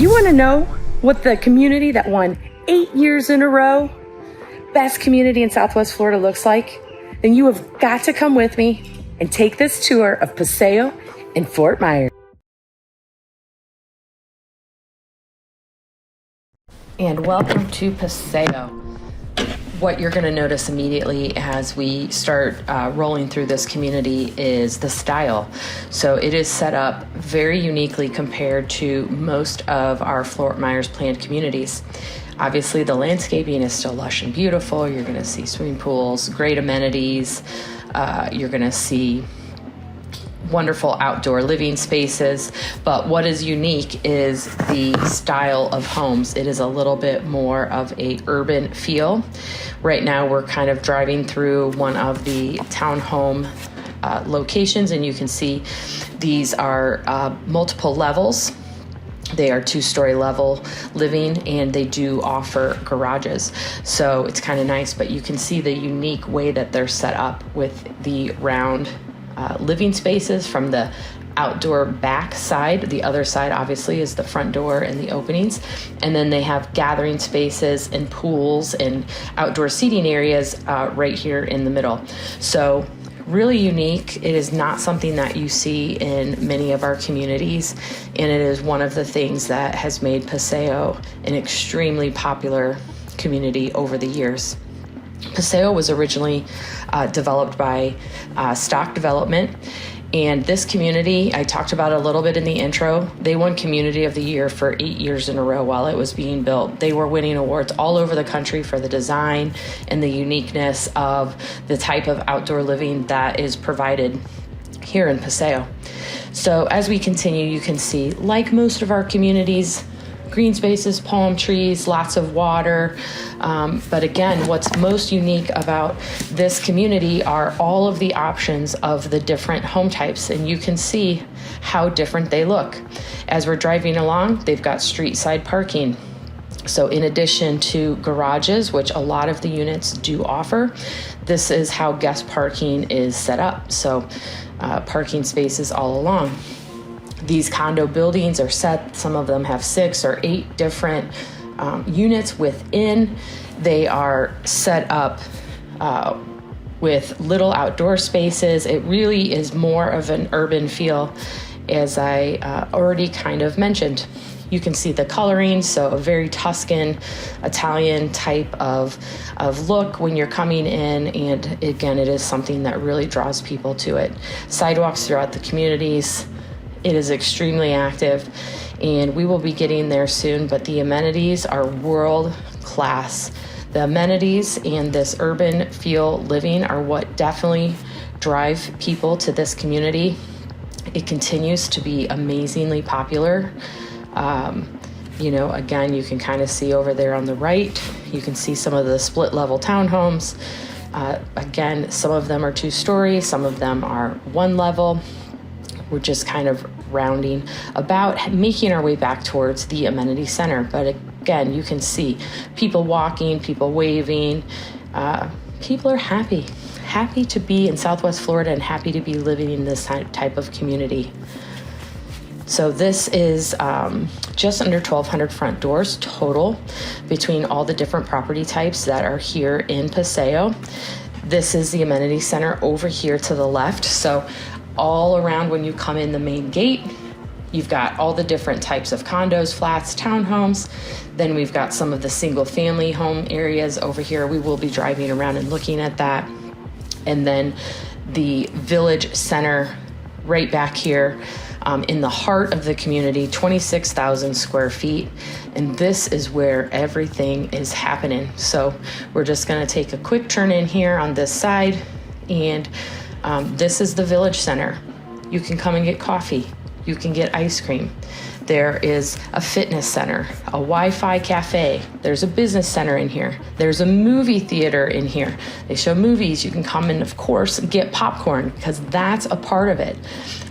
You want to know what the community that won 8 years in a row best community in Southwest Florida looks like? Then you have got to come with me and take this tour of Paseo in Fort Myers. And welcome to Paseo. What you're going to notice immediately as we start rolling through this community is the style. So it is set up very uniquely compared to most of our Fort Myers planned communities. Obviously, the landscaping is still lush and beautiful. You're going to see swimming pools, great amenities. You're going to see wonderful outdoor living spaces, but what is unique is the style of homes. It is a little bit more of a urban feel. Right now we're kind of driving through one of the townhome locations, and you can see these are multiple levels. They are 2-story level living, and they do offer garages. So it's kind of nice, but you can see the unique way that they're set up with the round living spaces from the outdoor back side. The other side obviously is the front door and the openings, and then they have gathering spaces and pools and outdoor seating areas right here in the middle. So really unique. It is not something that you see in many of our communities, and it is one of the things that has made Paseo an extremely popular community over the years. Paseo was originally developed by Stock Development, and this community, I talked about a little bit in the intro, they won Community of the Year for 8 years in a row while it was being built. They were winning awards all over the country for the design and the uniqueness of the type of outdoor living that is provided here in Paseo. So as we continue, you can see, like most of our communities, green spaces, palm trees, lots of water. But again, what's most unique about this community are all of the options of the different home types, and you can see how different they look. As we're driving along, they've got street side parking. So in addition to garages, which a lot of the units do offer, this is how guest parking is set up. So parking spaces all along. These condo buildings are set, some of them have 6 or 8 different units within. They are set up with little outdoor spaces. It really is more of an urban feel, as I already kind of mentioned. You can see the coloring, so a very Tuscan, Italian type of look when you're coming in, and again, it is something that really draws people to it. Sidewalks throughout the communities. It is extremely active, and we will be getting there soon, but the amenities are world class. The amenities and this urban feel living are what definitely drive people to this community. It continues to be amazingly popular. Again, you can kind of see over there on the right, you can see some of the split level townhomes. Again, some of them are 2-story, some of them are 1 level. We're just kind of rounding about, making our way back towards the amenity center. But again, you can see people walking, people waving. People are happy to be in Southwest Florida and happy to be living in this type of community. So this is just under 1,200 front doors total between all the different property types that are here in Paseo. This is the amenity center over here to the left. So all around when you come in the main gate, you've got all the different types of condos, flats, townhomes. Then we've got some of the single family home areas over here. We will be driving around and looking at that. And then the village center right back here in the heart of the community, 26,000 square feet. And this is where everything is happening. So we're just gonna take a quick turn in here on this side, and this is the village center. You can come and get coffee. You can get ice cream. There is a fitness center, a Wi-Fi cafe. There's a business center in here. There's a movie theater in here. They show movies. You can come and, of course, get popcorn because that's a part of it.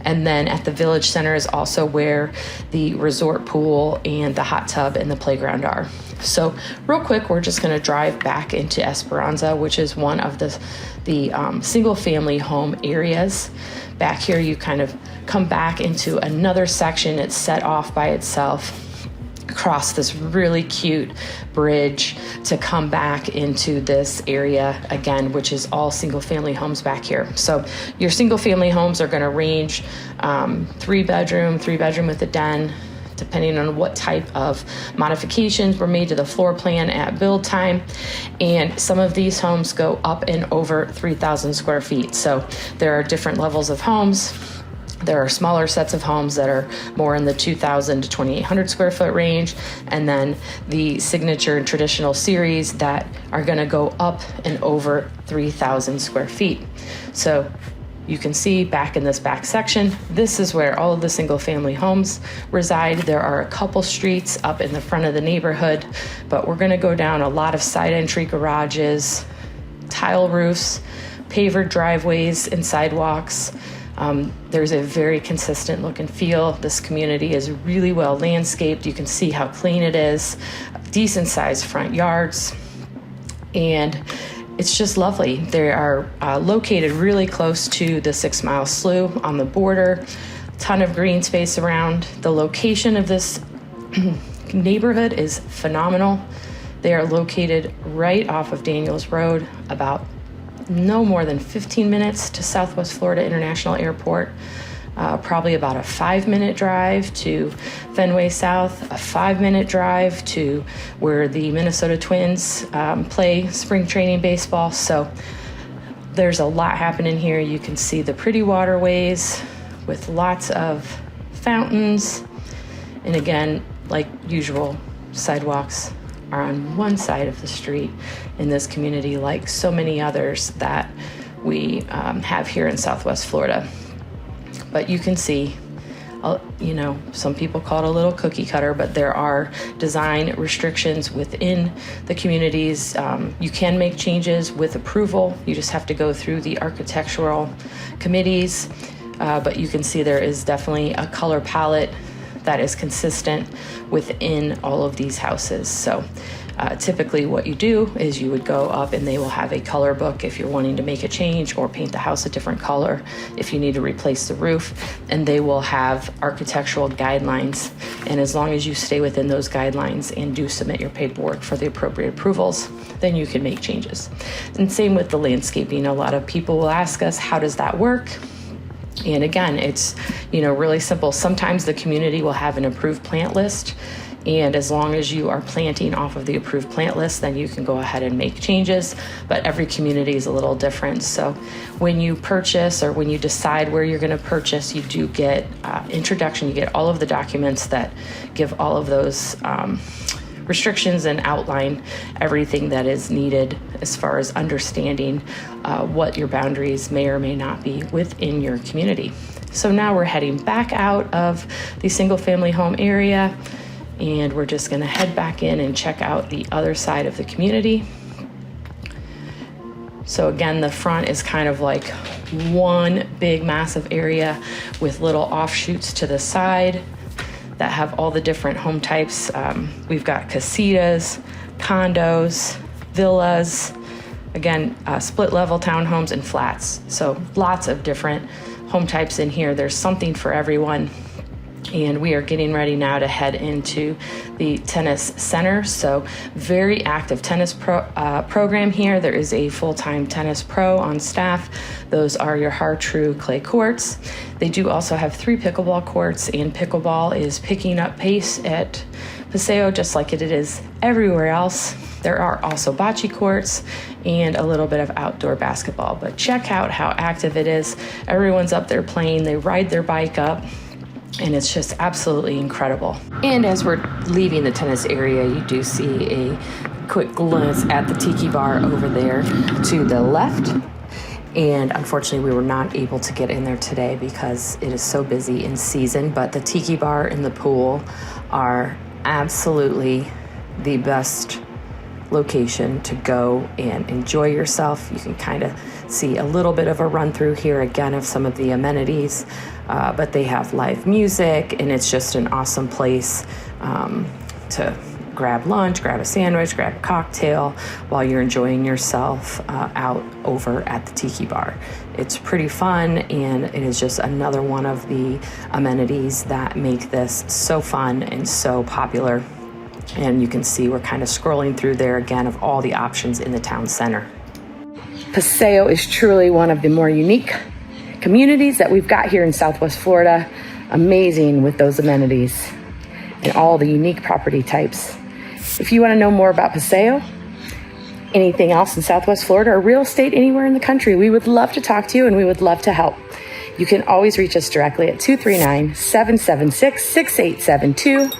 And then at the village center is also where the resort pool and the hot tub and the playground are. So real quick, we're just going to drive back into Esperanza, which is one of the single family home areas. Back here, you kind of come back into another section. It's set off by itself. cross this really cute bridge to come back into this area again, which is all single family homes back here. So your single family homes are going to range 3-bedroom with a den, depending on what type of modifications were made to the floor plan at build time. And some of these homes go up and over 3,000 square feet. So there are different levels of homes. There are smaller sets of homes that are more in the 2,000 to 2,800 square foot range, and then the signature and traditional series that are going to go up and over 3,000 square feet. So you can see back in this back section, this is where all of the single family homes reside. There are a couple streets up in the front of the neighborhood, but we're going to go down a lot of side entry garages, tile roofs, pavered driveways and sidewalks. There's a very consistent look and feel. This community is really well landscaped. You can see how clean it is, decent sized front yards, and it's just lovely. They are located really close to the 6 Mile Slough on the border, ton of green space around. The location of this neighborhood is phenomenal. They are located right off of Daniels Road, about no more than 15 minutes to Southwest Florida International Airport, probably about a 5-minute drive to Fenway South, a 5-minute drive to where the Minnesota Twins play spring training baseball. So there's a lot happening here. You can see the pretty waterways with lots of fountains. And again, like usual, sidewalks are on one side of the street in this community, like so many others that we have here in Southwest Florida. But you can see, some people call it a little cookie cutter, but there are design restrictions within the communities. You can make changes with approval. You just have to go through the architectural committees. But you can see there is definitely a color palette that is consistent within all of these houses. So typically what you do is you would go up and they will have a color book if you're wanting to make a change or paint the house a different color, if you need to replace the roof, and they will have architectural guidelines. And as long as you stay within those guidelines and do submit your paperwork for the appropriate approvals, then you can make changes. And same with the landscaping. A lot of people will ask us, how does that work? And again, it's, really simple. Sometimes the community will have an approved plant list, and as long as you are planting off of the approved plant list, then you can go ahead and make changes. But every community is a little different. So when you purchase or when you decide where you're going to purchase, you do get introduction. You get all of the documents that give all of those restrictions and outline everything that is needed as far as understanding what your boundaries may or may not be within your community. So now we're heading back out of the single family home area, and we're just going to head back in and check out the other side of the community. So again, the front is kind of like one big massive area with little offshoots to the side that have all the different home types. We've got casitas, condos, villas, again, split level townhomes and flats. So lots of different home types in here. There's something for everyone. And we are getting ready now to head into the tennis center. So very active tennis program here. There is a full-time tennis pro on staff. Those are your Har-Tru clay courts. They do also have 3 pickleball courts, and pickleball is picking up pace at Paseo just like it is everywhere else. There are also bocce courts and a little bit of outdoor basketball. But check out how active it is. Everyone's up there playing. They ride their bike up, and it's just absolutely incredible. And as we're leaving the tennis area, you do see a quick glance at the tiki bar over there to the left. And unfortunately, we were not able to get in there today because it is so busy in season. But the tiki bar and the pool are absolutely the best location to go and enjoy yourself. You can kind of see a little bit of a run through here again of some of the amenities, but they have live music, and it's just an awesome place to grab lunch, grab a sandwich, grab a cocktail while you're enjoying yourself out over at the tiki bar. It's pretty fun, and it is just another one of the amenities that make this so fun and so popular. And you can see we're kind of scrolling through there again of all the options in the town center. Paseo is truly one of the more unique communities that we've got here in Southwest Florida. Amazing with those amenities and all the unique property types. If you want to know more about Paseo, anything else in Southwest Florida, or real estate anywhere in the country, we would love to talk to you and we would love to help. You can always reach us directly at 239-776-6872.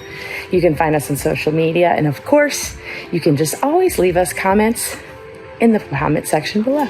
You can find us on social media, and of course, you can just always leave us comments in the comment section below.